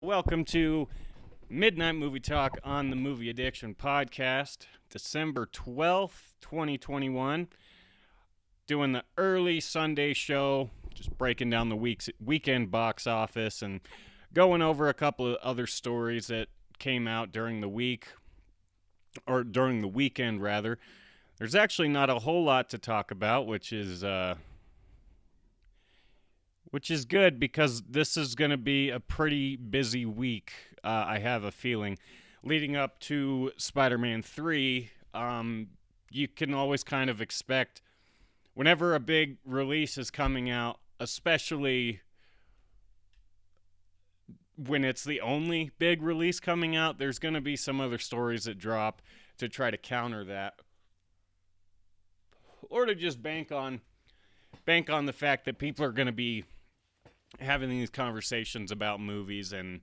Welcome to Midnight Movie Talk on the Movie Addiction Podcast, December 12th, 2021. Doing the early Sunday show, just breaking down the weekend box office and going over a couple of other stories that came out during the week, or during the weekend, rather. There's actually not a whole lot to talk about, which is good because this is going to be a pretty busy week, I have a feeling. Leading up to Spider-Man 3, you can always kind of expect, whenever a big release is coming out, especially when it's the only big release coming out, there's going to be some other stories that drop to try to counter that. Or to just bank on the fact that people are going to be having these conversations about movies, and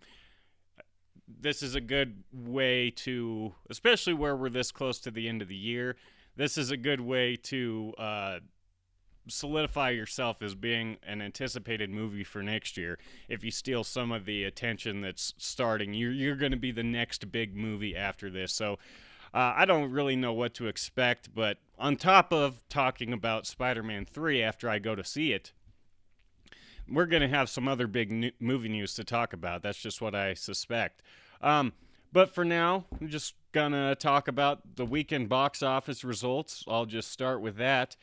this is a good way to, especially where we're this close to the end of the year, this is a good way to solidify yourself as being an anticipated movie for next year. If you steal some of the attention that's starting, you're going to be the next big movie after this. So I don't really know what to expect, but on top of talking about Spider-Man 3 after I go to see it, we're going to have some other big movie news to talk about. That's just what I suspect. But for now, I'm just going to talk about the weekend box office results. I'll just start with that.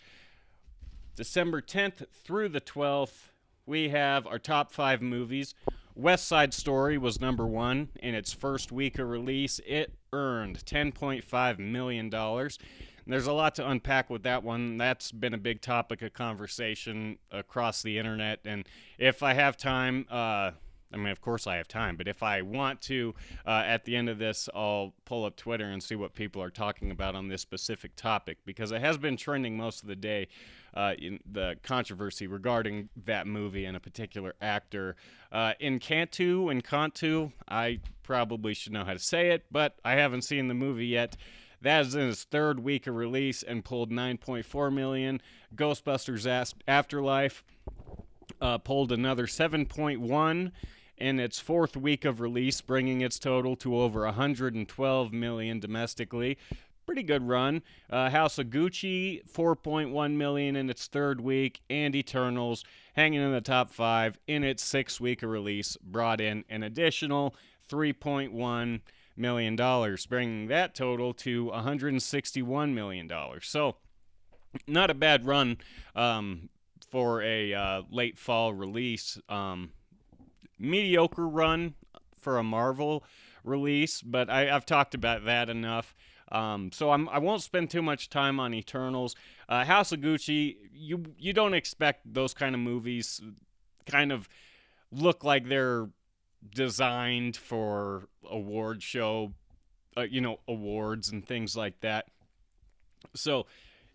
December 10th through the 12th, we have our top 5 movies. West Side Story was number 1 in its first week of release. It earned $10.5 million. There's a lot to unpack with that one. That's been a big topic of conversation across the internet. And if I have time, of course I have time, but if I want to, at the end of this, I'll pull up Twitter and see what people are talking about on this specific topic, because it has been trending most of the day, in the controversy regarding that movie and a particular actor. Encanto, I probably should know how to say it, but I haven't seen the movie yet. That is in its third week of release and pulled $9.4 million. Ghostbusters Afterlife pulled another $7.1 in its fourth week of release, bringing its total to over $112 million domestically. Pretty good run. House of Gucci, $4.1 million in its third week, and Eternals, hanging in the top 5 in its sixth week of release, brought in an additional $3.1 million, bringing that total to $161 million. So, not a bad run for a late fall release. Mediocre run for a Marvel release, but I've talked about that enough. So I won't spend too much time on Eternals. House of Gucci, you don't expect those kind of movies kind of look like they're designed for award show, awards and things like that. So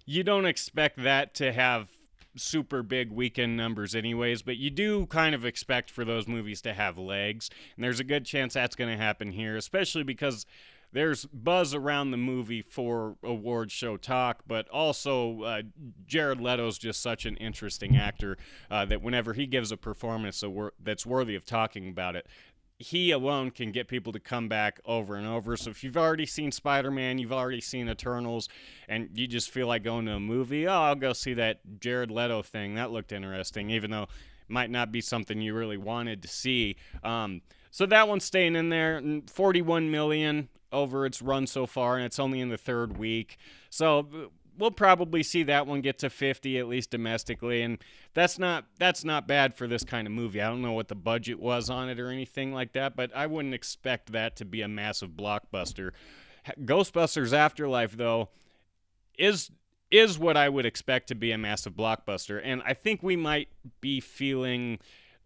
you don't expect that to have super big weekend numbers anyways, but you do kind of expect for those movies to have legs, and there's a good chance that's going to happen here, especially because there's buzz around the movie for award show talk, but also Jared Leto's just such an interesting actor that whenever he gives a performance that's worthy of talking about it, he alone can get people to come back over and over. So if you've already seen Spider-Man, you've already seen Eternals, and you just feel like going to a movie, I'll go see that Jared Leto thing. That looked interesting, even though it might not be something you really wanted to see. So that one's staying in there. $41 million over its run so far, and it's only in the third week. So we'll probably see that one get to 50, at least domestically, and that's not bad for this kind of movie. I don't know what the budget was on it or anything like that, but I wouldn't expect that to be a massive blockbuster. Ghostbusters Afterlife, though, is what I would expect to be a massive blockbuster, and I think we might be feeling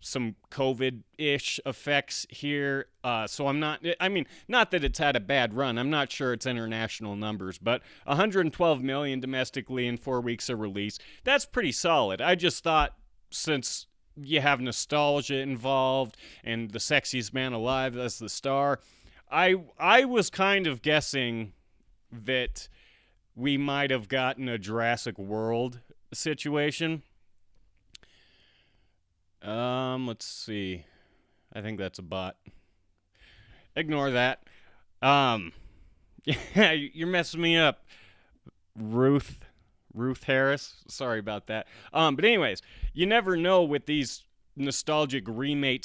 some COVID-ish effects here. So not that it's had a bad run. I'm not sure it's international numbers, but $112 million domestically in 4 weeks of release. That's pretty solid. I just thought, since you have nostalgia involved and the sexiest man alive as the star, I was kind of guessing that we might have gotten a Jurassic World situation. Let's see. I think that's a bot. Ignore that. Um, yeah, you're messing me up, Ruth. Ruth Harris. Sorry about that. But anyways, you never know with these nostalgic remake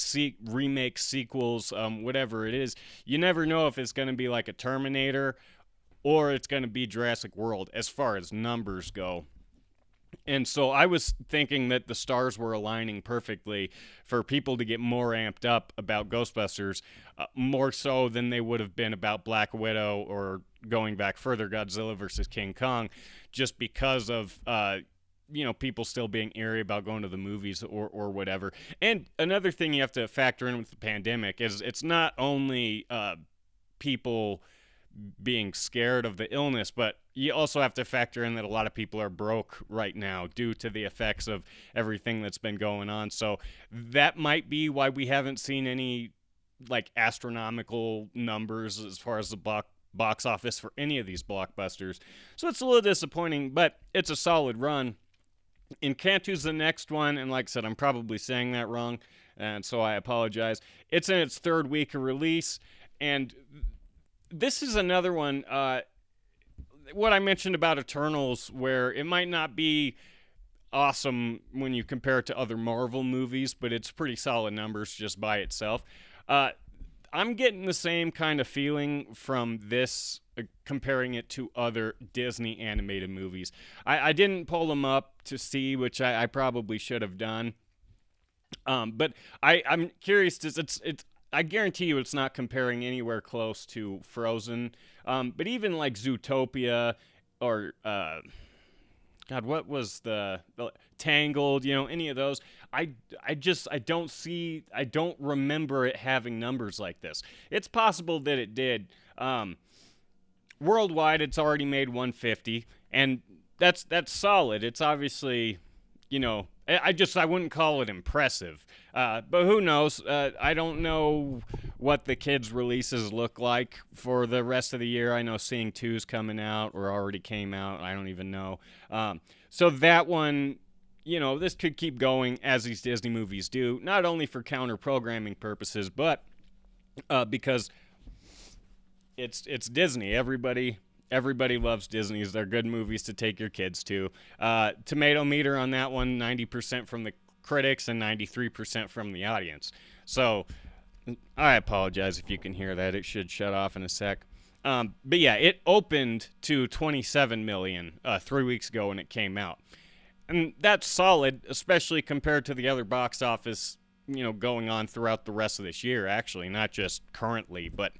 sequels, whatever it is. You never know if it's going to be like a Terminator or it's going to be Jurassic World as far as numbers go. And so I was thinking that the stars were aligning perfectly for people to get more amped up about Ghostbusters, more so than they would have been about Black Widow or going back further, Godzilla versus King Kong, just because of people still being eerie about going to the movies or whatever. And another thing you have to factor in with the pandemic is it's not only people being scared of the illness, but you also have to factor in that a lot of people are broke right now due to the effects of everything that's been going on. So that might be why we haven't seen any like astronomical numbers as far as the box office for any of these blockbusters. So it's a little disappointing, but it's a solid run. Encanto's the next one, and like I said, I'm probably saying that wrong, and so I apologize. It's in its third week of release, and this is another one, what I mentioned about Eternals, where it might not be awesome when you compare it to other Marvel movies, but it's pretty solid numbers just by itself. I'm getting the same kind of feeling from this, comparing it to other Disney animated movies. I didn't pull them up to see, which I probably should have done. But I'm curious, I guarantee you it's not comparing anywhere close to Frozen. But even like Zootopia or, God, what was the Tangled, any of those, I don't remember it having numbers like this. It's possible that it did. Worldwide, it's already made 150, and that's solid. It's obviously, I wouldn't call it impressive. But who knows? I don't know what the kids' releases look like for the rest of the year. I know Seeing 2's coming out or already came out. I don't even know. So that one, this could keep going as these Disney movies do, not only for counter-programming purposes, but because it's Disney. Everybody loves Disney's. They're good movies to take your kids to. Tomato meter on that one, 90% from the critics and 93% from the audience. So I apologize if you can hear that. It should shut off in a sec. But yeah, it opened to 27 million 3 weeks ago when it came out. And that's solid, especially compared to the other box office, going on throughout the rest of this year, actually, not just currently, but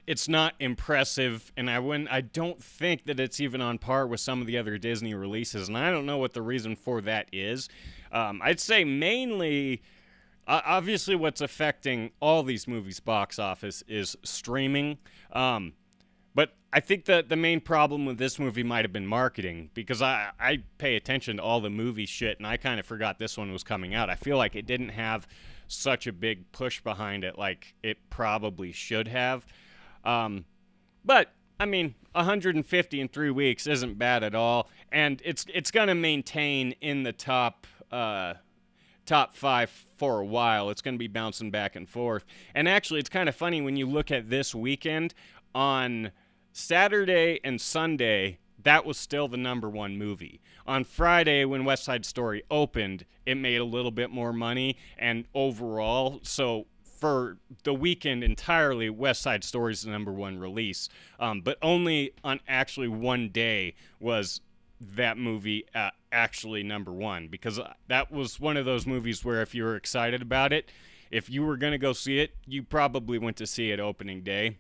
it's not impressive, and I don't think that it's even on par with some of the other Disney releases, and I don't know what the reason for that is. I'd say mainly, obviously what's affecting all these movies' box office is streaming, but I think that the main problem with this movie might have been marketing, because I pay attention to all the movie shit, and I kind of forgot this one was coming out. I feel like it didn't have such a big push behind it like it probably should have. But I mean, 150 in 3 weeks isn't bad at all, and it's going to maintain in the top 5 for a while. It's going to be bouncing back and forth. And actually, it's kind of funny when you look at this weekend. On Saturday and Sunday, that was still the number one movie. On Friday, when West Side Story opened, it made a little bit more money, and overall, so for the weekend entirely, West Side Story is the number one release. But only on actually one day was that movie actually number one, because that was one of those movies where if you were excited about it, if you were going to go see it, you probably went to see it opening day.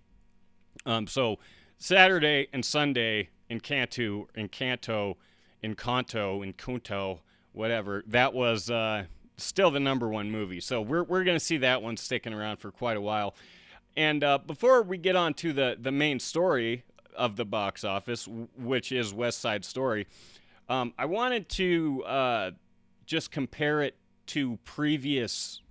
So Saturday and Sunday, Encanto, whatever, that was still the number one movie. So we're going to see that one sticking around for quite a while. And before we get on to the main story of the box office, which is West Side Story, I wanted to just compare it to previous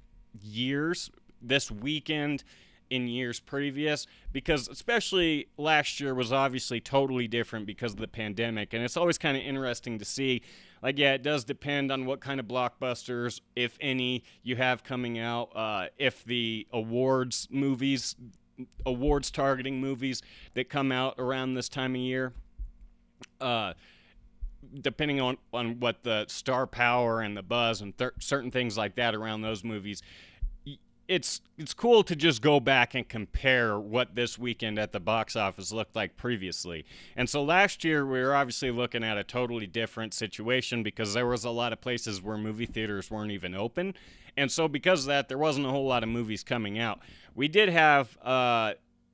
years, this weekend in years previous, because especially last year was obviously totally different because of the pandemic, and it's always kind of interesting to see. Like, yeah, it does depend on what kind of blockbusters, if any, you have coming out. If the awards movies awards targeting movies that come out around this time of year. Depending on what the star power and the buzz and certain things like that around those movies, it's cool to just go back and compare what this weekend at the box office looked like previously. And so last year we were obviously looking at a totally different situation because there was a lot of places where movie theaters weren't even open. And so because of that, there wasn't a whole lot of movies coming out. We did have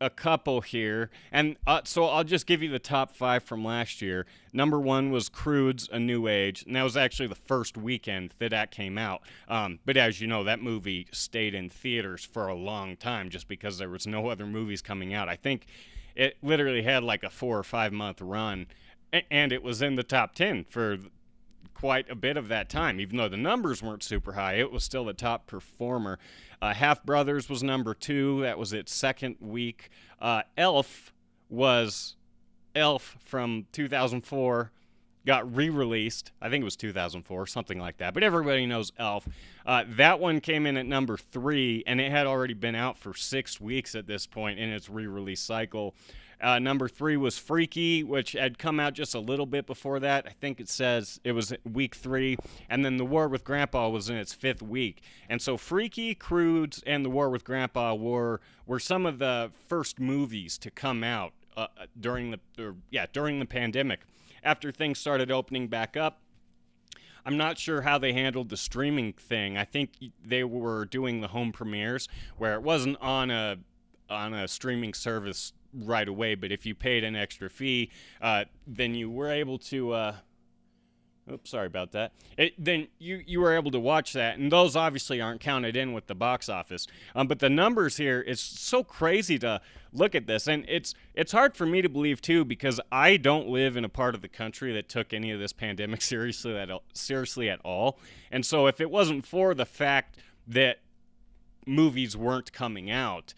a couple here, and so I'll just give you the top 5 from last year. Number 1 was Crude's A New Age, and that was actually the first weekend that came out. But as you know, that movie stayed in theaters for a long time just because there was no other movies coming out. I think it literally had like a 4 or 5 month run, and it was in the top 10 for quite a bit of that time. Even though the numbers weren't super high, it was still the top performer. Half Brothers was number 2. That was its second week. Elf from 2004 got re-released. I think it was 2004, something like that. But everybody knows Elf. That one came in at number 3, and it had already been out for 6 weeks at this point in its re-release cycle. Number 3 was Freaky, which had come out just a little bit before that. I think it says it was week 3. And then The War with Grandpa was in its 5th week. And so Freaky, Crudes, and The War with Grandpa were some of the first movies to come out during the pandemic. After things started opening back up, I'm not sure how they handled the streaming thing. I think they were doing the home premieres where it wasn't on a streaming service right away, but if you paid an extra fee, then you were able to sorry about that. Then you were able to watch that, and those obviously aren't counted in with the box office. But the numbers here, it's so crazy to look at this, and it's hard for me to believe too because I don't live in a part of the country that took any of this pandemic seriously at all. And so if it wasn't for the fact that movies weren't coming out,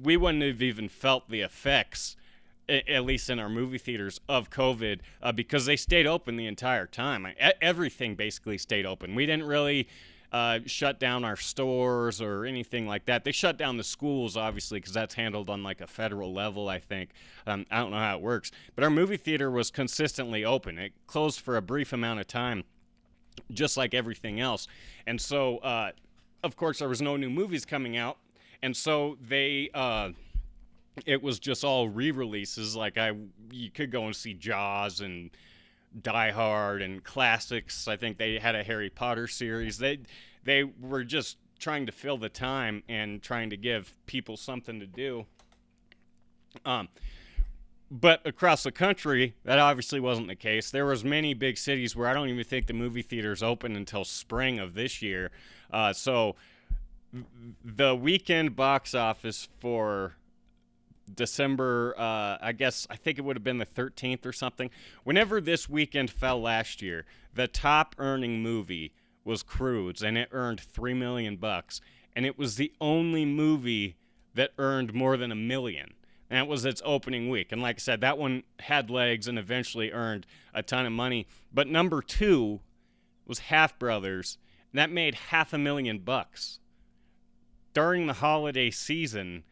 we wouldn't have even felt the effects, at least in our movie theaters, of COVID because they stayed open the entire time. Everything basically stayed open. We didn't really shut down our stores or anything like that. They shut down the schools, obviously, because that's handled on like a federal level, I think. I don't know how it works. But our movie theater was consistently open. It closed for a brief amount of time, just like everything else. And so, of course, there was no new movies coming out. And so it was just all re-releases. Like you could go and see Jaws and Die Hard and classics. I think they had a Harry Potter series. They were just trying to fill the time and trying to give people something to do. But across the country, that obviously wasn't the case. There was many big cities where I don't even think the movie theaters opened until spring of this year. So the weekend box office for December, I think it would have been the 13th or something. Whenever this weekend fell last year, the top earning movie was Crudes, and it earned $3 million. And it was the only movie that earned more than $1 million. And it was its opening week. And like I said, that one had legs and eventually earned a ton of money. But number 2 was Half Brothers, and that made $500,000 during the holiday season.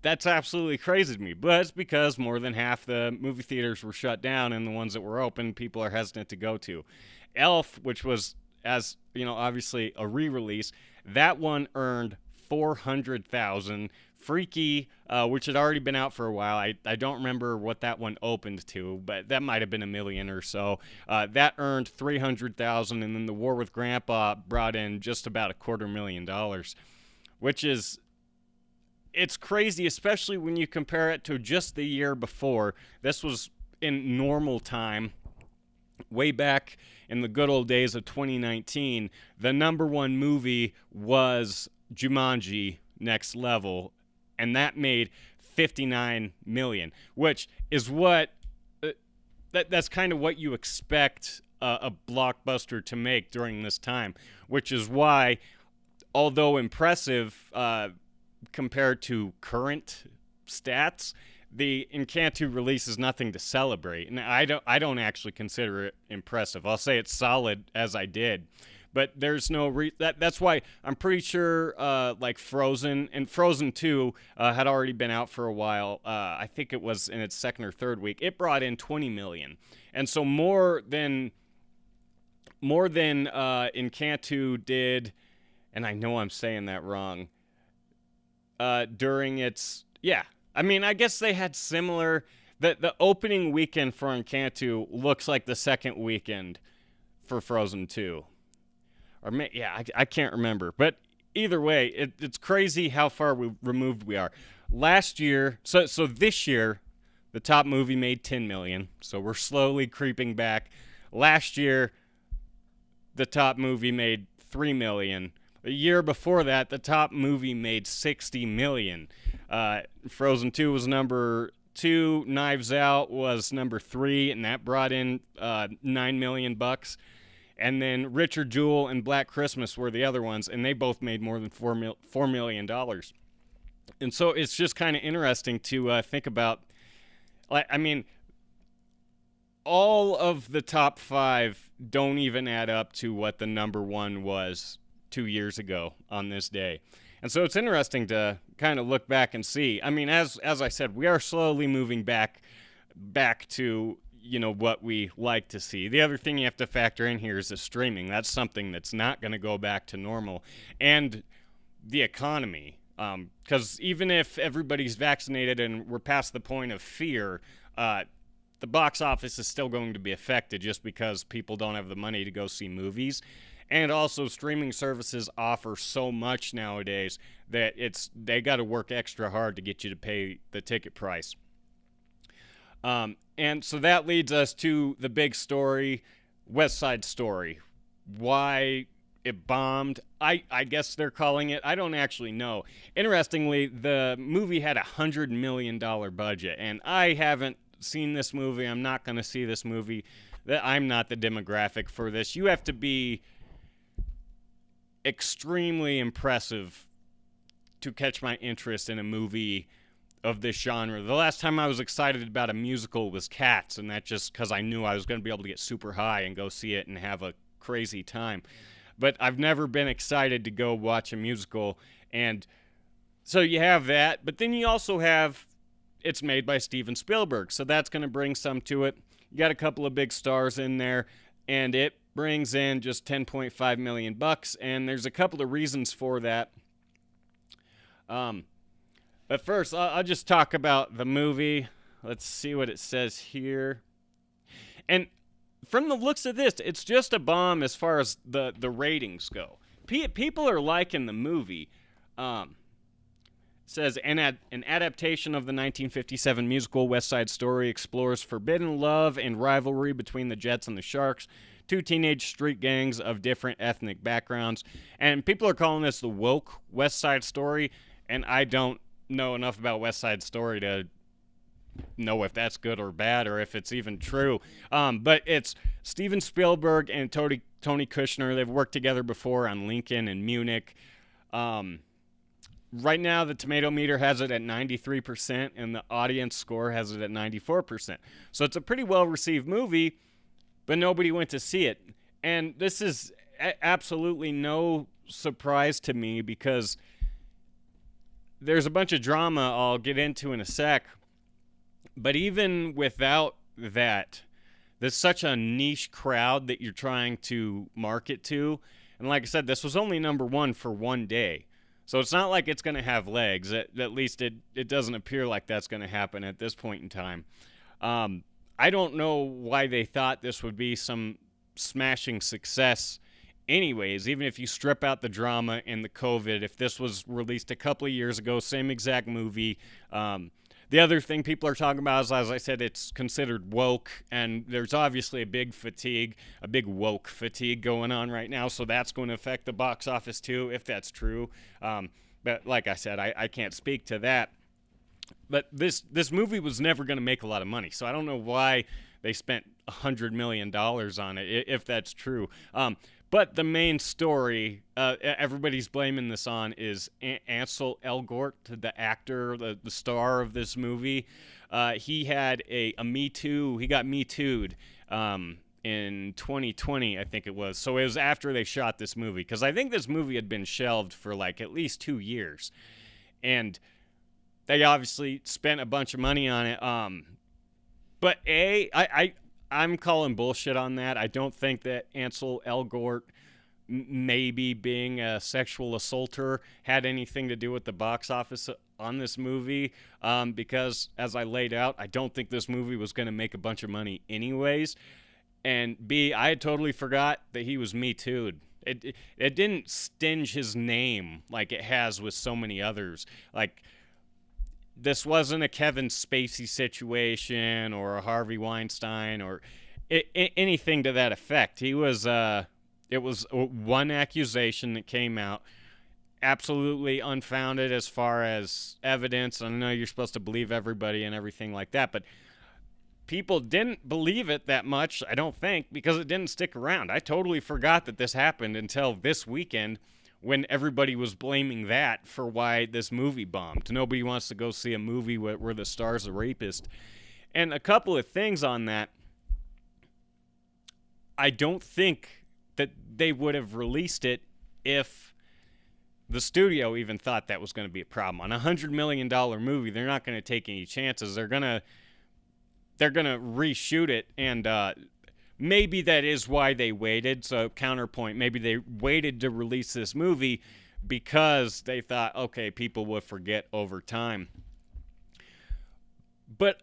That's absolutely crazy to me, but it's because more than half the movie theaters were shut down, and the ones that were open, people are hesitant to go to. Elf, which was, as you know, obviously a re-release, that one earned $400,000. Freaky, which had already been out for a while, I don't remember what that one opened to, but that might have been $1 million or so. That earned $300,000, and then The War with Grandpa brought in just about $250,000, which is, it's crazy, especially when you compare it to just the year before. This was in normal time. Way back in the good old days of 2019, the number 1 movie was Jumanji: Next Level, and that made $59 million, which is what that's kind of what you expect a blockbuster to make during this time, which is why, although impressive compared to current stats, the Encanto release is nothing to celebrate, and I don't actually consider it impressive. I'll say it's solid as I did, but there's no that's why I'm pretty sure like Frozen and Frozen 2 had already been out for a while. I think it was in its second or third week. It brought in 20 million, and so more than Encanto did, and I know I'm saying that wrong. During its I mean, I guess they had similar. The opening weekend for Encanto looks like the second weekend for Frozen 2. Or I can't remember. But either way, it's crazy how far removed we are. Last year, so this year, the top movie made 10 million. So we're slowly creeping back. Last year, the top movie made 3 million. The year before that, the top movie made 60 million. Frozen 2 was number 2. Knives Out was number 3, and that brought in $9 million. And then Richard Jewell and Black Christmas were the other ones, and they both made more than $4 million. And so it's just kind of interesting to think about. I mean, all of the top 5 don't even add up to what the number 1 was 2 years ago on this day. And so it's interesting to kind of look back and see. I mean, as I said, we are slowly moving back to, what we like to see. The other thing you have to factor in here is the streaming. That's something that's not going to go back to normal. And the economy. Because even if everybody's vaccinated and we're past the point of fear, the box office is still going to be affected just because people don't have the money to go see movies. And also, streaming services offer so much nowadays that they got to work extra hard to get you to pay the ticket price. And so that leads us to the big story, West Side Story. Why it bombed, I guess they're calling it. I don't actually know. Interestingly, the movie had $100 million budget, and I haven't seen this movie. I'm not going to see this movie. I'm not the demographic for this. You have to be extremely impressive to catch my interest in a movie of this genre. The last time I was excited about a musical was Cats, and that's just because I knew I was going to be able to get super high and go see it and have a crazy time. But I've never been excited to go watch a musical, and so you have that, but then you also have it's made by Steven Spielberg, so that's going to bring some to it. You got a couple of big stars in there, and it brings in just $10.5 million, and there's a couple of reasons for that. But first, I'll just talk about the movie. Let's see what it says here. And from the looks of this, it's just a bomb as far as the ratings go. People are liking the movie. It says, an adaptation of the 1957 musical West Side Story explores forbidden love and rivalry between the Jets and the Sharks, two teenage street gangs of different ethnic backgrounds. And people are calling this the woke West Side Story, and I don't know enough about West Side Story to know if that's good or bad or if it's even true. But it's Steven Spielberg and Tony Kushner. They've worked together before on Lincoln and Munich. Right now, the tomato meter has it at 93%, and the audience score has it at 94%. So it's a pretty well-received movie, but nobody went to see it. And this is absolutely no surprise to me because there's a bunch of drama I'll get into in a sec. But even without that, there's such a niche crowd that you're trying to market to. And like I said, this was only number 1 for one day. So it's not like it's going to have legs. At least it doesn't appear like that's going to happen at this point in time. I don't know why they thought this would be some smashing success anyways, even if you strip out the drama and the COVID. If this was released a couple of years ago, same exact movie. The other thing people are talking about is, as I said, it's considered woke, and there's obviously a big woke fatigue going on right now, so that's going to affect the box office too, if that's true. But like I said, I can't speak to that. But this movie was never going to make a lot of money, so I don't know why they spent $100 million on it, if that's true. But the main story, everybody's blaming this on, is Ansel Elgort, the actor, the star of this movie. He had a Me Too. He got Me Too'd in 2020, I think it was. So it was after they shot this movie, because I think this movie had been shelved for like at least 2 years, and they obviously spent a bunch of money on it. But I'm calling bullshit on that. I don't think that Ansel Elgort maybe being a sexual assaulter had anything to do with the box office on this movie, because as I laid out, I don't think this movie was going to make a bunch of money anyways. And B, I had totally forgot that he was Me Too'd. It didn't stinge his name like it has with so many others. Like, this wasn't a Kevin Spacey situation or a Harvey Weinstein or anything to that effect. He was, it was one accusation that came out, absolutely unfounded as far as evidence. I know you're supposed to believe everybody and everything like that, but people didn't believe it that much, I don't think, because it didn't stick around. I totally forgot that this happened until this weekend, when everybody was blaming that for why this movie bombed. Nobody wants to go see a movie where the star's a rapist. And a couple of things on that. I don't think that they would have released it if the studio even thought that was going to be a problem. On a $100 million movie, they're not going to take any chances. They're going to reshoot it, and maybe that is why they waited. So counterpoint, maybe they waited to release this movie because they thought, okay, people will forget over time. But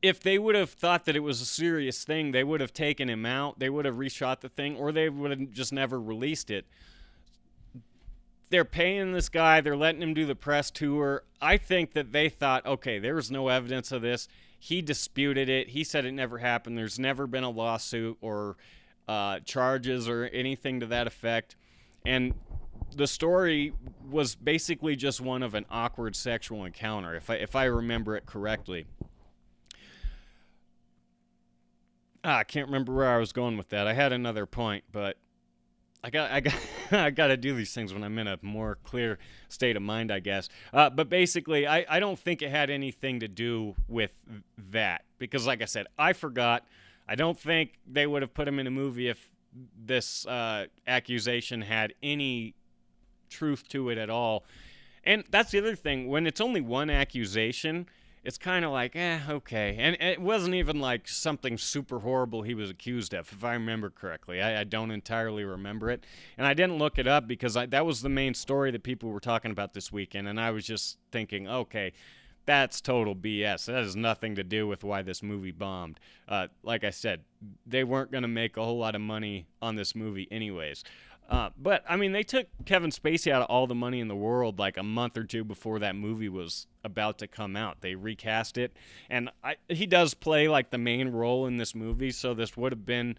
if they would have thought that it was a serious thing, they would have taken him out, they would have reshot the thing, or they would have just never released it. They're paying this guy, they're letting him do the press tour. I think that they thought, okay, there was no evidence of this. He disputed it. He said it never happened. There's never been a lawsuit or charges or anything to that effect. And the story was basically just one of an awkward sexual encounter, if I remember it correctly. I can't remember where I was going with that. I had another point, but I got to do these things when I'm in a more clear state of mind, I guess. But basically, I don't think it had anything to do with that. Because like I said, I forgot. I don't think they would have put him in a movie if this accusation had any truth to it at all. And that's the other thing. When it's only one accusation, it's kind of like, okay. And it wasn't even like something super horrible he was accused of, if I remember correctly. I don't entirely remember it. And I didn't look it up because that was the main story that people were talking about this weekend. And I was just thinking, okay, that's total BS. That has nothing to do with why this movie bombed. Like I said, they weren't going to make a whole lot of money on this movie anyways. But, I mean, they took Kevin Spacey out of all the money in the world like a month or two before that movie was about to come out. They recast it, and he does play like the main role in this movie, so this would have been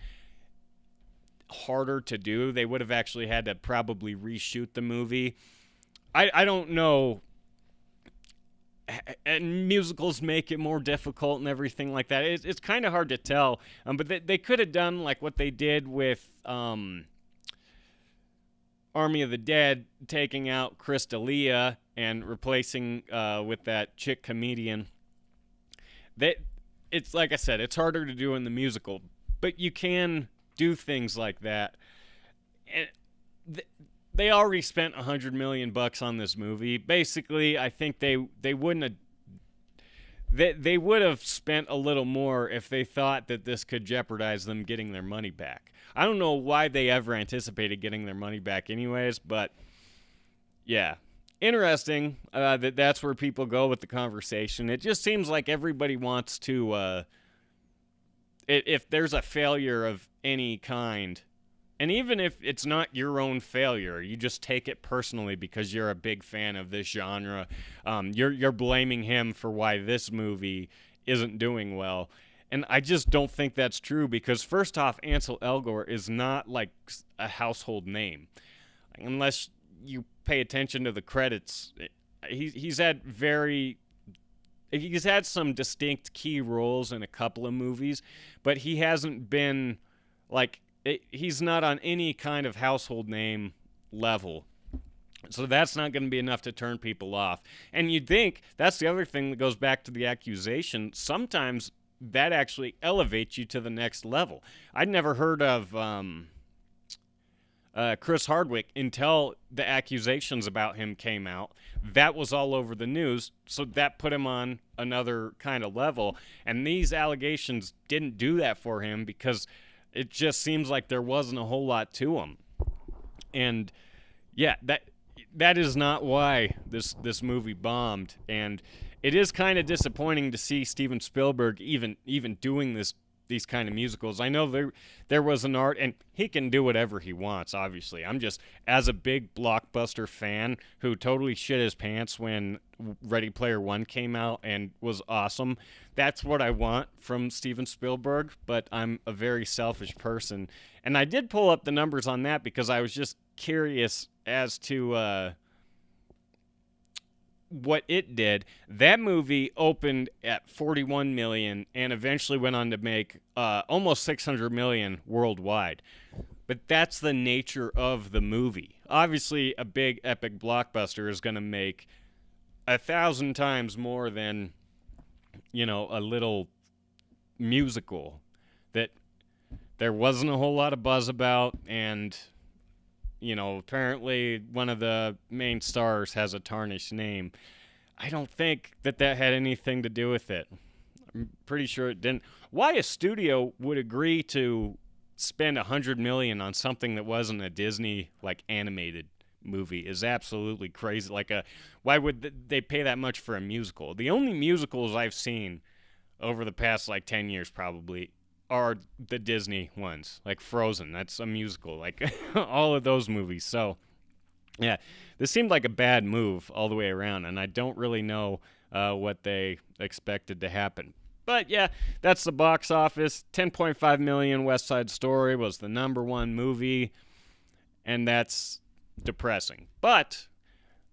harder to do. They would have actually had to probably reshoot the movie. I don't know. And musicals make it more difficult and everything like that. It's kind of hard to tell, but they could have done like what they did with Army of the Dead, taking out Chris D'Elia and replacing with that chick comedian. It's like I said, it's harder to do in the musical, but you can do things like that. And they already spent $100 million on this movie. Basically, I think they wouldn't have. They would have spent a little more if they thought that this could jeopardize them getting their money back. I don't know why they ever anticipated getting their money back anyways, but yeah. Interesting that's where people go with the conversation. It just seems like everybody wants to, if there's a failure of any kind, and even if it's not your own failure, you just take it personally because you're a big fan of this genre. You're blaming him for why this movie isn't doing well. And I just don't think that's true because, first off, Ansel Elgort is not like a household name. Unless you pay attention to the credits, he's had some distinct key roles in a couple of movies, but he hasn't been like, he's not on any kind of household name level. So that's not going to be enough to turn people off. And you'd think that's the other thing that goes back to the accusation. Sometimes that actually elevates you to the next level. I'd never heard of Chris Hardwick until the accusations about him came out. That was all over the news, so that put him on another kind of level. And these allegations didn't do that for him because it just seems like there wasn't a whole lot to him. And yeah, that is not why this movie bombed. And it is kind of disappointing to see Steven Spielberg even doing these kind of musicals. I know there was an art, and he can do whatever he wants, obviously. I'm just, as a big blockbuster fan who totally shit his pants when Ready Player One came out and was awesome, that's what I want from Steven Spielberg, but I'm a very selfish person. And I did pull up the numbers on that because I was just curious as to what it did. That movie opened at 41 million and eventually went on to make almost 600 million worldwide. But that's the nature of the movie. Obviously, a big epic blockbuster is going to make 1,000 times more than, a little musical that there wasn't a whole lot of buzz about. And apparently one of the main stars has a tarnished name. I don't think that had anything to do with it. I'm pretty sure it didn't. Why a studio would agree to spend $100 million on something that wasn't a Disney animated movie is absolutely crazy. Why would they pay that much for a musical? The only musicals I've seen over the past 10 years probably are the Disney ones, like Frozen. That's a musical, all of those movies. So, yeah, this seemed like a bad move all the way around, and I don't really know what they expected to happen. But, yeah, that's the box office. 10.5 million. West Side Story was the #1 movie, and that's depressing. But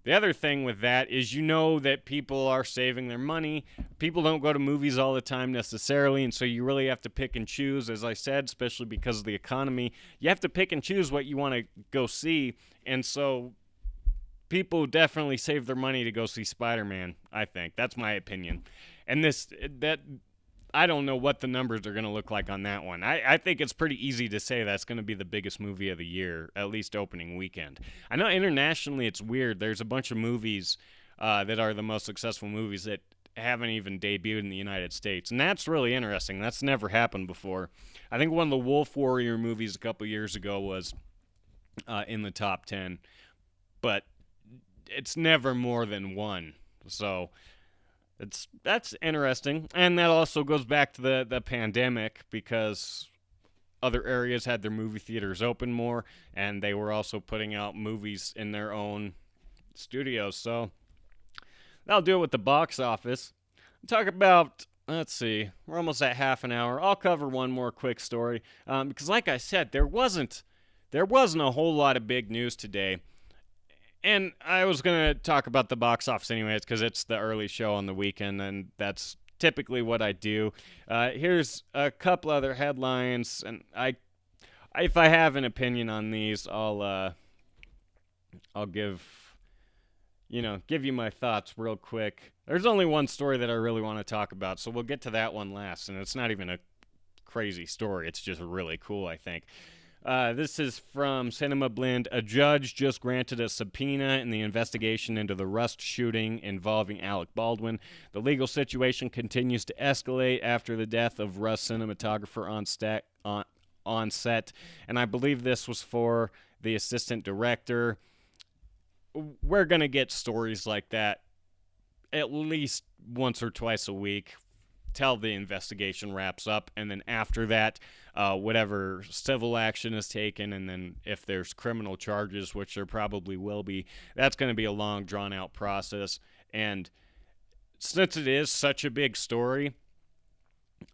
the other thing with that is that people are saving their money. People don't go to movies all the time necessarily, and so you really have to pick and choose, as I said, especially because of the economy. You have to pick and choose what you want to go see, and so people definitely save their money to go see Spider-Man, I think. That's my opinion. And I don't know what the numbers are going to look like on that one. I think it's pretty easy to say that's going to be the biggest movie of the year, at least opening weekend. I know internationally it's weird. There's a bunch of movies that are the most successful movies that haven't even debuted in the United States, and that's really interesting. That's never happened before. I think one of the Wolf Warrior movies a couple years ago was in the top 10, but it's never more than one. So that's interesting, and that also goes back to the pandemic because other areas had their movie theaters open more, and they were also putting out movies in their own studios. So that'll do it with the box office. Talk about, let's see, we're almost at half an hour. I'll cover one more quick story because, like I said, there wasn't a whole lot of big news today. And I was going to talk about the box office anyways because it's the early show on the weekend, and that's typically what I do. Here's a couple other headlines, and if I have an opinion on these, I'll give you my thoughts real quick. There's only one story that I really want to talk about, so we'll get to that one last, and it's not even a crazy story. It's just really cool, I think. This is from Cinema Blend. A judge just granted a subpoena in the investigation into the Rust shooting involving Alec Baldwin. The legal situation continues to escalate after the death of Rust cinematographer on set, and I believe this was for the assistant director. We're going to get stories like that at least once or twice a week till the investigation wraps up, and then after that, whatever civil action is taken, and then if there's criminal charges, which there probably will be, that's going to be a long, drawn-out process. And since it is such a big story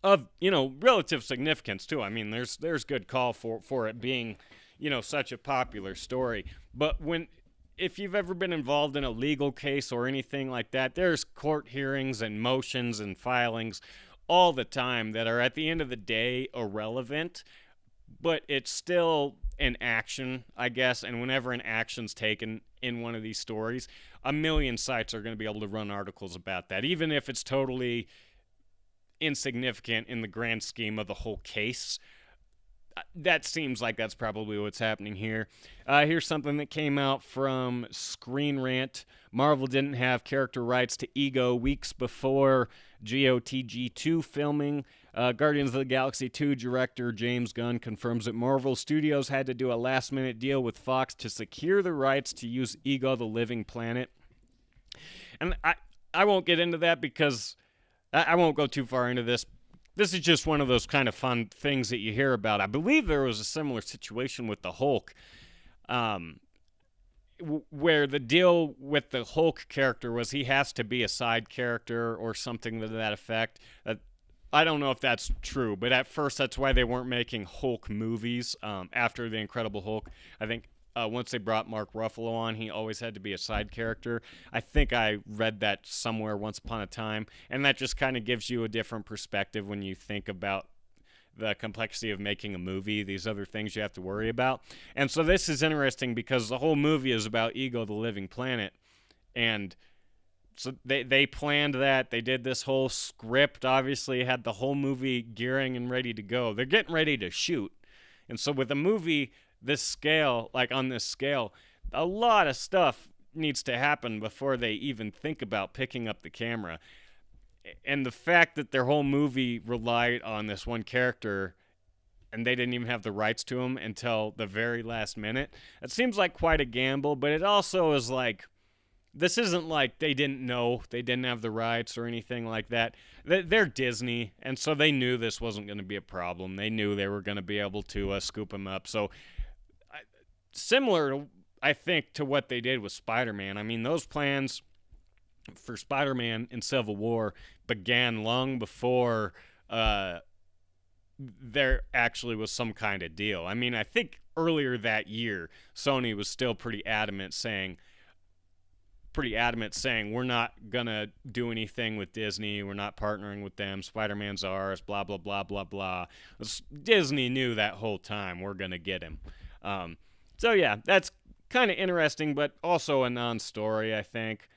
of, relative significance, too, I mean, there's good call for it being, such a popular story. But if you've ever been involved in a legal case or anything like that, there's court hearings and motions and filings all the time that are at the end of the day irrelevant, but it's still an action, I guess, and whenever an action's taken in one of these stories, a million sites are going to be able to run articles about that, even if it's totally insignificant in the grand scheme of the whole case. That seems like that's probably what's happening here. Here's something that came out from Screen Rant. Marvel didn't have character rights to Ego weeks before GOTG 2 filming. Guardians of the Galaxy 2 director James Gunn confirms that Marvel Studios had to do a last-minute deal with Fox to secure the rights to use Ego the Living Planet. And I won't get into that because I won't go too far into this. This is just one of those kind of fun things that you hear about. I believe there was a similar situation with the Hulk, where the deal with the Hulk character was he has to be a side character or something to that effect. I don't know if that's true, but at first that's why they weren't making Hulk movies after The Incredible Hulk. I think once they brought Mark Ruffalo on, he always had to be a side character. I think I read that somewhere once upon a time, and that just kind of gives you a different perspective when you think about the complexity of making a movie, these other things you have to worry about. And so this is interesting because the whole movie is about Ego the Living Planet, and so they planned that. They did this whole script, obviously had the whole movie gearing and ready to go. They're getting ready to shoot. And so with a movie this scale, like on this scale, a lot of stuff needs to happen before they even think about picking up the camera. And the fact that their whole movie relied on this one character and they didn't even have the rights to him until the very last minute, it seems like quite a gamble, but it also is like, this isn't like they didn't know they didn't have the rights or anything like that. They're Disney, and so they knew this wasn't going to be a problem. They knew they were going to be able to scoop him up. So similar, I think, to what they did with Spider-Man. I mean, those plans for Spider-Man in Civil War began long before there actually was some kind of deal. I mean, I think earlier that year, Sony was still pretty adamant saying, we're not gonna do anything with Disney, we're not partnering with them, Spider-Man's ours, blah blah blah blah blah. Disney knew that whole time we're gonna get him. So yeah, that's kind of interesting, but also a non-story, I think.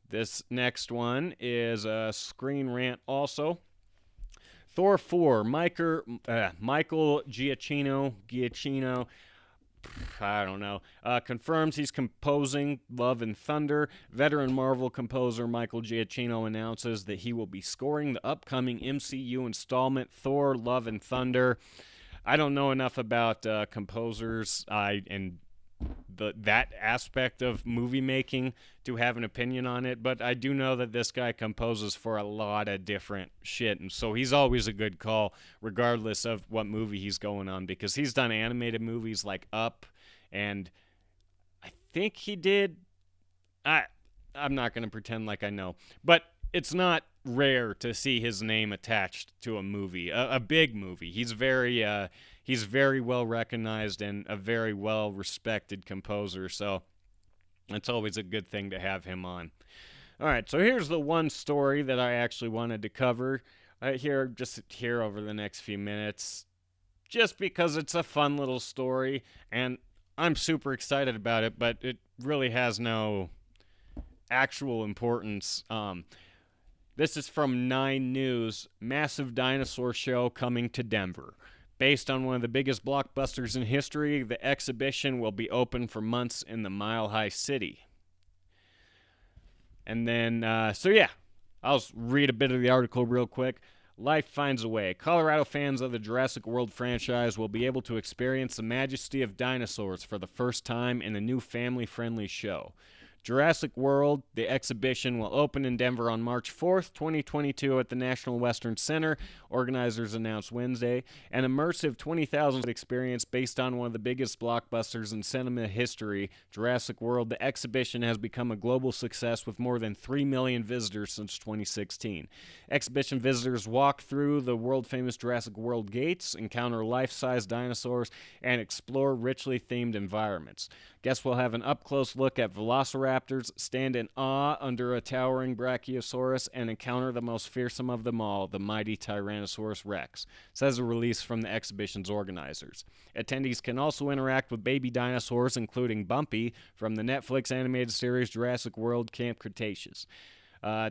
This next one is a Screen Rant also. Thor 4, Michael Giacchino, I don't know, confirms he's composing Love and Thunder. Veteran Marvel composer Michael Giacchino announces that he will be scoring the upcoming MCU installment Thor Love and Thunder. I don't know enough about composers and that aspect of movie making to have an opinion on it, but I do know that this guy composes for a lot of different shit, and so he's always a good call regardless of what movie he's going on, because he's done animated movies like Up, and I think he did, I'm not going to pretend like I know, but it's not rare to see his name attached to a movie, a big movie. He's very well recognized and a very well respected composer, so it's always a good thing to have him on. All right, so here's the one story that I actually wanted to cover here over the next few minutes, just because it's a fun little story, and I'm super excited about it, but it really has no actual importance. This is from 9 News. Massive dinosaur show coming to Denver. Based on one of the biggest blockbusters in history, the exhibition will be open for months in the Mile High City. And then, I'll read a bit of the article real quick. Life finds a way. Colorado fans of the Jurassic World franchise will be able to experience the majesty of dinosaurs for the first time in a new family-friendly show. Jurassic World, the exhibition, will open in Denver on March 4th, 2022 at the National Western Center, organizers announced Wednesday. An immersive 20,000 experience based on one of the biggest blockbusters in cinema history, Jurassic World, the exhibition has become a global success with more than 3 million visitors since 2016. Exhibition visitors walk through the world-famous Jurassic World gates, encounter life-size dinosaurs, and explore richly themed environments. Guests will have an up-close look at velociraptors, stand in awe under a towering brachiosaurus, and encounter the most fearsome of them all, the mighty Tyrannosaurus Rex, says a release from the exhibition's organizers. Attendees can also interact with baby dinosaurs, including Bumpy from the Netflix animated series Jurassic World Camp Cretaceous.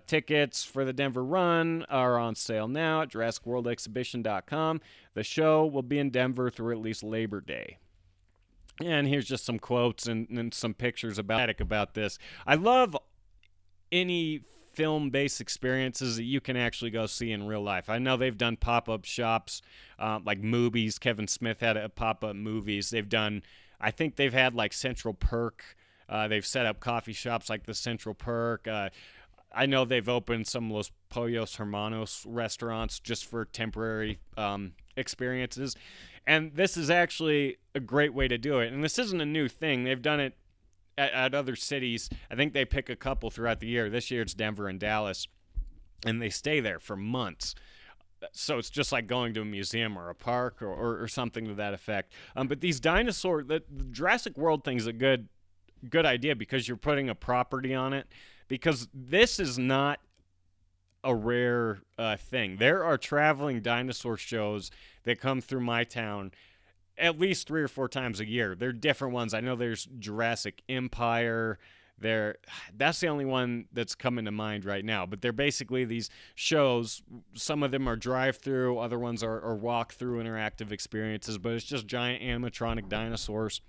Tickets for the Denver run are on sale now at JurassicWorldExhibition.com. The show will be in Denver through at least Labor Day. And here's just some quotes and some pictures about this. I love any film-based experiences that you can actually go see in real life. I know they've done pop-up shops, like movies. Kevin Smith had a pop-up movies. I think they've had like Central Perk. They've set up coffee shops like the Central Perk. I know they've opened some of Los Pollos Hermanos restaurants just for temporary experiences. And this is actually a great way to do it. And this isn't a new thing. They've done it at other cities. I think they pick a couple throughout the year. This year it's Denver and Dallas, and they stay there for months. So it's just like going to a museum or a park or something to that effect. But these the Jurassic World thing is a good idea because you're putting a property on it, because this is not a rare thing. There are traveling dinosaur shows that come through my town at least 3 or 4 times a year. They're different ones. I know there's Jurassic Empire. That's the only one that's coming to mind right now. But they're basically these shows. Some of them are drive-through. Other ones are walk-through interactive experiences. But it's just giant animatronic dinosaurs.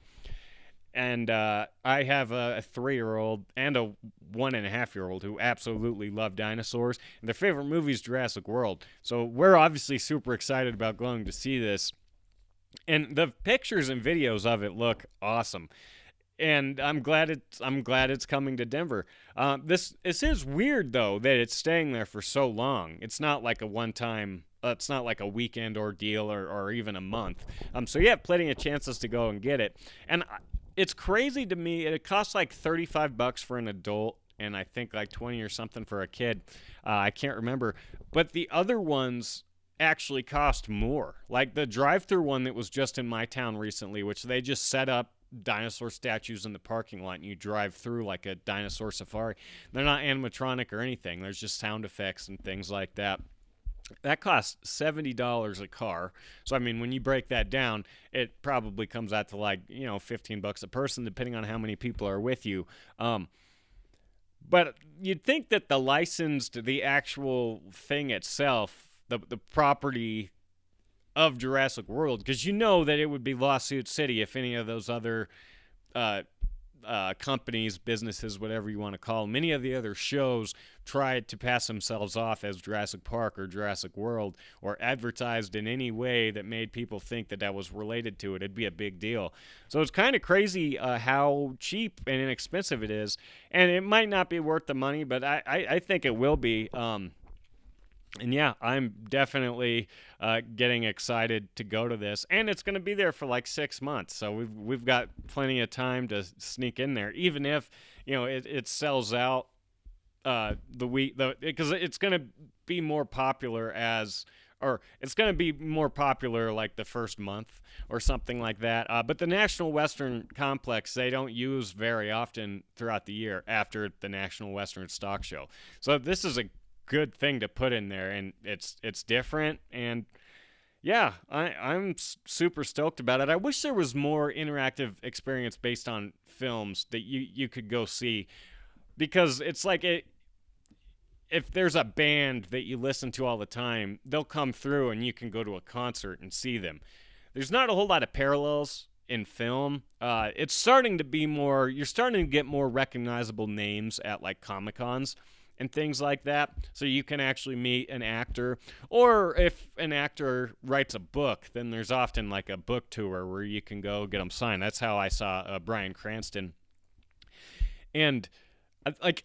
And I have a 3-year-old and a 1.5-year-old who absolutely love dinosaurs. And their favorite movie is Jurassic World. So we're obviously super excited about going to see this. And the pictures and videos of it look awesome. And I'm glad it's coming to Denver. This is weird though that it's staying there for so long. It's not like a one-time. It's not like a weekend ordeal or even a month. So you have plenty of chances to go and get it. And it's crazy to me. It costs like $35 for an adult, and I think like 20 or something for a kid. I can't remember. But the other ones actually cost more. Like the drive-through one that was just in my town recently, which they just set up dinosaur statues in the parking lot and you drive through like a dinosaur safari. They're not animatronic or anything. There's just sound effects and things like that. That costs $70 a car. So, I mean, when you break that down, it probably comes out to like, $15 a person, depending on how many people are with you. But you'd think that the actual thing itself, the property of Jurassic World, because that it would be Lawsuit City if any of those other companies, businesses, whatever you want to call them, many of the other shows tried to pass themselves off as Jurassic Park or Jurassic World or advertised in any way that made people think that was related to it. It'd be a big deal. So it's kind of crazy how cheap and inexpensive it is, and it might not be worth the money, but I think it will be. And yeah, I'm definitely getting excited to go to this, and it's going to be there for like 6 months, so we've got plenty of time to sneak in there, even if it sells out because it's going to be more popular like the first month or something like that. But the National Western Complex, they don't use very often throughout the year after the National Western Stock Show. So this is a good thing to put in there, and it's different, and yeah, I'm super stoked about it. I wish there was more interactive experience based on films that you could go see, because it's like if there's a band that you listen to all the time, they'll come through and you can go to a concert and see them. There's not a whole lot of parallels in film. It's starting to be more, you're starting to get more recognizable names at like Comic-Cons and things like that, so you can actually meet an actor. Or if an actor writes a book, then there's often like a book tour where you can go get them signed. That's how I saw Bryan Cranston. And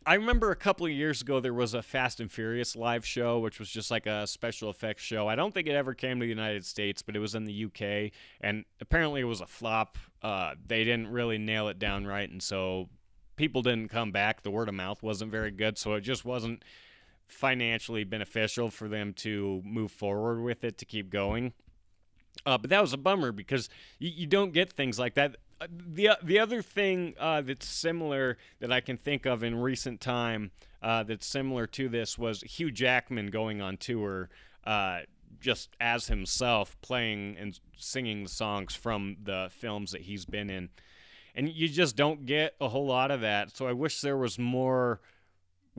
I remember a couple of years ago there was a Fast and Furious live show, which was just like a special effects show. I don't think it ever came to the United States, but it was in the UK, and apparently it was a flop. They didn't really nail it down right, and so people didn't come back. The word of mouth wasn't very good, so it just wasn't financially beneficial for them to move forward with it, to keep going. But that was a bummer, because you don't get things like that. The other thing that's similar that I can think of in recent time that's similar to this was Hugh Jackman going on tour just as himself, playing and singing the songs from the films that he's been in. And you just don't get a whole lot of that. So I wish there was more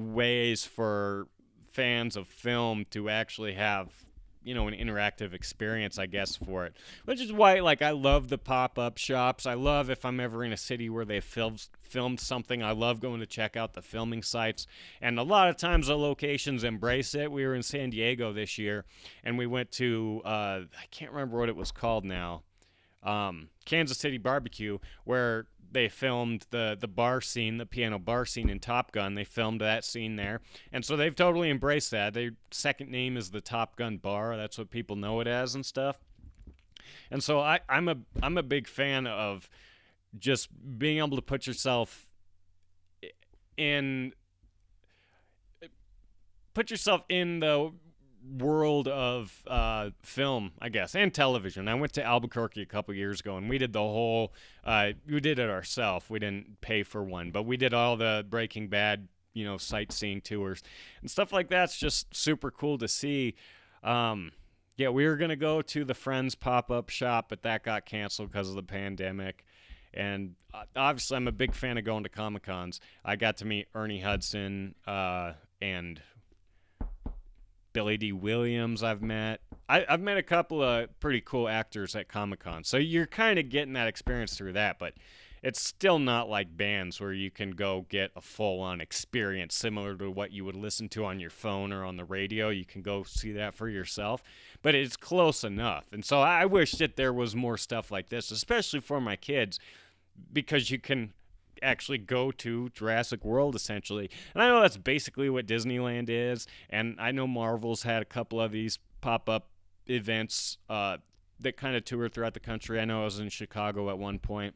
ways for fans of film to actually have, an interactive experience, I guess, for it. Which is why, like, I love the pop-up shops. I love if I'm ever in a city where they filmed something, I love going to check out the filming sites. And a lot of times the locations embrace it. We were in San Diego this year, and we went to, I can't remember what it was called now, Kansas City Barbecue, where they filmed the bar scene, the piano bar scene in Top Gun. They filmed that scene there. And so they've totally embraced that. Their second name is the Top Gun Bar. That's what people know it as and stuff. And so I'm a big fan of just being able to put yourself in the world of film, I guess, and television. I went to Albuquerque a couple years ago, and we did the whole, we did it ourselves. We didn't pay for one, but we did all the Breaking Bad, sightseeing tours and stuff like that's just super cool to see. Yeah, we were going to go to the Friends pop-up shop, but that got canceled because of the pandemic. And obviously, I'm a big fan of going to Comic-Cons. I got to meet Ernie Hudson and Billy D. Williams I've met. I've met a couple of pretty cool actors at Comic-Con. So you're kind of getting that experience through that, but it's still not like bands where you can go get a full-on experience similar to what you would listen to on your phone or on the radio. You can go see that for yourself, but it's close enough. And so I wish that there was more stuff like this, especially for my kids, because you can actually go to Jurassic World, essentially. And I know that's basically what Disneyland is, and I know Marvel's had a couple of these pop-up events that kind of tour throughout the country. I know I was in Chicago at one point.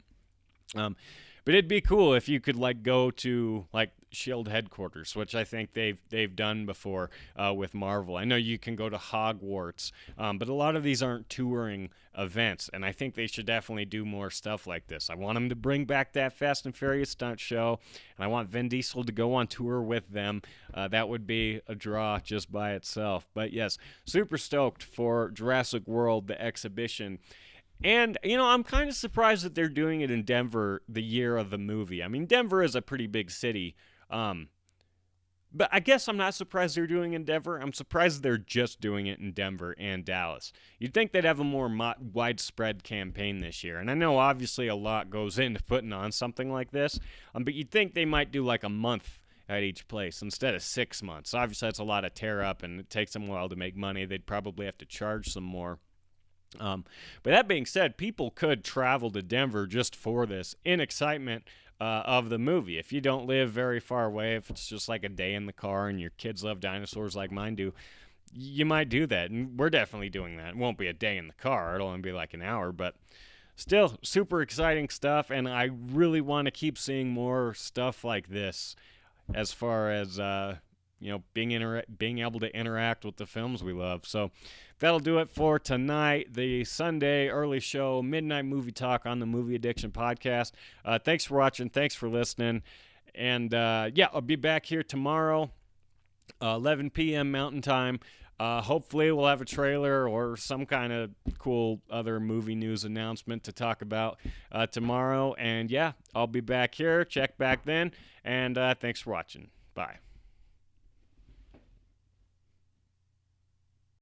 But it'd be cool if you could go to Shield headquarters, which I think they've done before with Marvel. I know you can go to Hogwarts, but a lot of these aren't touring events, and I think they should definitely do more stuff like this. I want them to bring back that Fast and Furious stunt show, and I want Vin Diesel to go on tour with them. That would be a draw just by itself. But yes, super stoked for Jurassic World, the exhibition. And, I'm kind of surprised that they're doing it in Denver the year of the movie. I mean, Denver is a pretty big city. But I guess I'm not surprised they're doing it in Denver. I'm surprised they're just doing it in Denver and Dallas. You'd think they'd have a more widespread campaign this year. And I know, obviously, a lot goes into putting on something like this. But you'd think they might do a month at each place instead of 6 months. Obviously, that's a lot of tear up, and it takes them a while to make money. They'd probably have to charge some more. But that being said, people could travel to Denver just for this in excitement of the movie. If you don't live very far away, if it's just a day in the car and your kids love dinosaurs like mine do, you might do that. And we're definitely doing that. It won't be a day in the car. It'll only be an hour, but still super exciting stuff. And I really want to keep seeing more stuff like this as far as, being able to interact with the films we love. So that'll do it for tonight, the Sunday early show, Midnight Movie Talk on the Movie Addiction Podcast. Thanks for watching. Thanks for listening. And, I'll be back here tomorrow, 11 p.m. Mountain Time. Hopefully we'll have a trailer or some kind of cool other movie news announcement to talk about tomorrow. And, I'll be back here. Check back then. And thanks for watching. Bye.